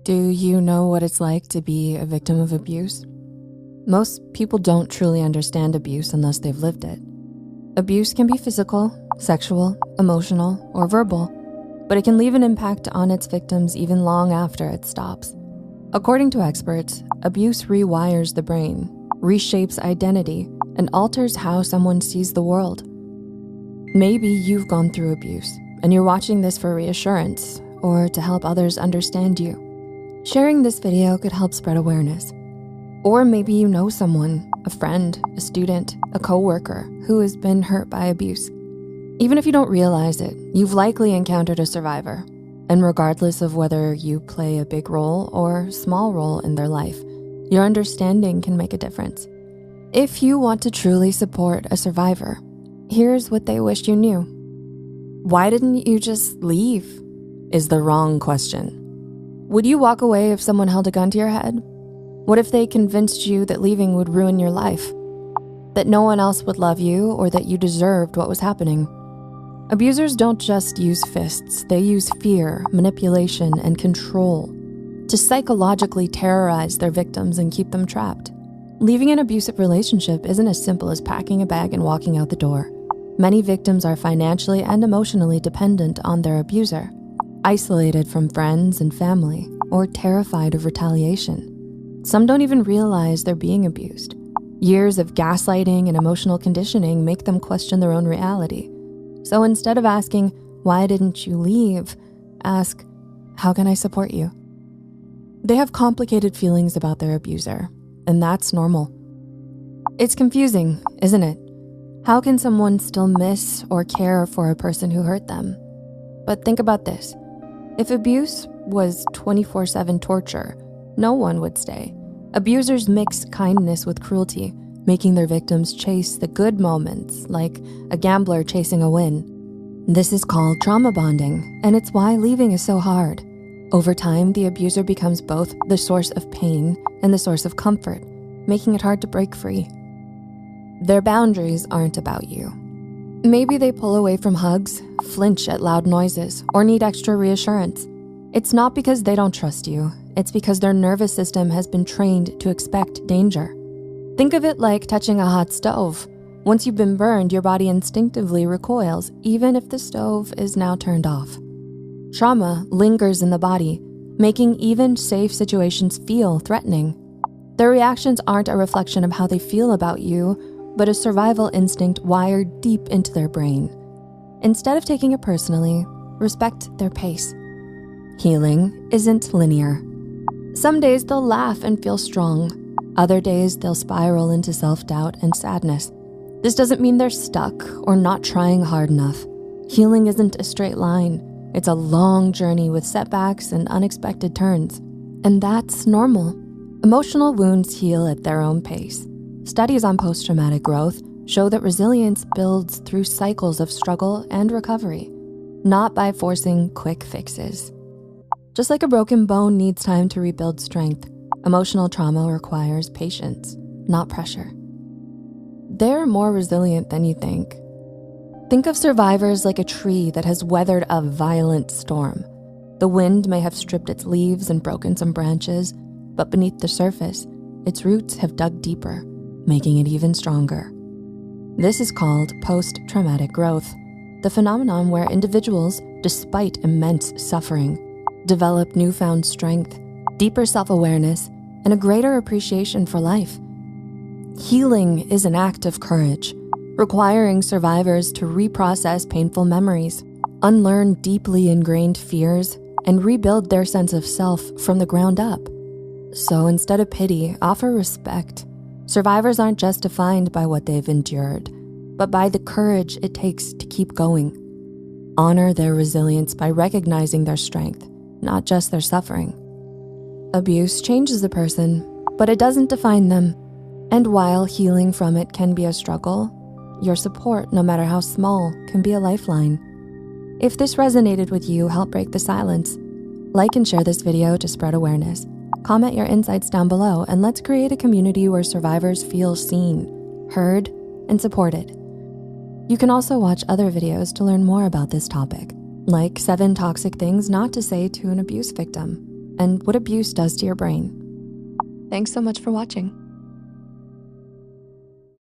Do you know what it's like to be a victim of abuse? Most people don't truly understand abuse unless they've lived it. Abuse can be physical, sexual, emotional, or verbal, but it can leave an impact on its victims even long after it stops. According to experts, abuse rewires the brain, reshapes identity, and alters how someone sees the world. Maybe you've gone through abuse, and you're watching this for reassurance or to help others understand you. Sharing this video could help spread awareness. Or maybe you know someone, a friend, a student, a coworker who has been hurt by abuse. Even if you don't realize it, you've likely encountered a survivor. And regardless of whether you play a big role or small role in their life, your understanding can make a difference. If you want to truly support a survivor, here's what they wish you knew. Why didn't you just leave? Is the wrong question. Would you walk away if someone held a gun to your head? What if they convinced you that leaving would ruin your life? That no one else would love you or that you deserved what was happening? Abusers don't just use fists, they use fear, manipulation, and control to psychologically terrorize their victims and keep them trapped. Leaving an abusive relationship isn't as simple as packing a bag and walking out the door. Many victims are financially and emotionally dependent on their abuser, isolated from friends and family, or terrified of retaliation. Some don't even realize they're being abused. Years of gaslighting and emotional conditioning make them question their own reality. So instead of asking, "Why didn't you leave?" ask, "How can I support you?" They have complicated feelings about their abuser, and that's normal. It's confusing, isn't it? How can someone still miss or care for a person who hurt them? But think about this. If abuse was 24/7 torture, no one would stay. Abusers mix kindness with cruelty, making their victims chase the good moments like a gambler chasing a win. This is called trauma bonding, and it's why leaving is so hard. Over time, the abuser becomes both the source of pain and the source of comfort, making it hard to break free. Their boundaries aren't about you. Maybe they pull away from hugs, flinch at loud noises, or need extra reassurance. It's not because they don't trust you. It's because their nervous system has been trained to expect danger. Think of it like touching a hot stove. Once you've been burned, your body instinctively recoils, even if the stove is now turned off. Trauma lingers in the body, making even safe situations feel threatening. Their reactions aren't a reflection of how they feel about you, but a survival instinct wired deep into their brain. Instead of taking it personally, respect their pace. Healing isn't linear. Some days they'll laugh and feel strong. Other days they'll spiral into self-doubt and sadness. This doesn't mean they're stuck or not trying hard enough. Healing isn't a straight line. It's a long journey with setbacks and unexpected turns. And that's normal. Emotional wounds heal at their own pace. Studies on post-traumatic growth show that resilience builds through cycles of struggle and recovery, not by forcing quick fixes. Just like a broken bone needs time to rebuild strength, emotional trauma requires patience, not pressure. They're more resilient than you think. Think of survivors like a tree that has weathered a violent storm. The wind may have stripped its leaves and broken some branches, but beneath the surface, its roots have dug deeper, making it even stronger. This is called post-traumatic growth, the phenomenon where individuals, despite immense suffering, develop newfound strength, deeper self-awareness, and a greater appreciation for life. Healing is an act of courage, requiring survivors to reprocess painful memories, unlearn deeply ingrained fears, and rebuild their sense of self from the ground up. So instead of pity, offer respect. Survivors aren't just defined by what they've endured, but by the courage it takes to keep going. Honor their resilience by recognizing their strength, not just their suffering. Abuse changes a person, but it doesn't define them. And while healing from it can be a struggle, your support, no matter how small, can be a lifeline. If this resonated with you, help break the silence. Like and share this video to spread awareness. Comment your insights down below, and let's create a community where survivors feel seen, heard, and supported. You can also watch other videos to learn more about this topic, like 7 toxic things not to say to an abuse victim, and what abuse does to your brain. Thanks so much for watching.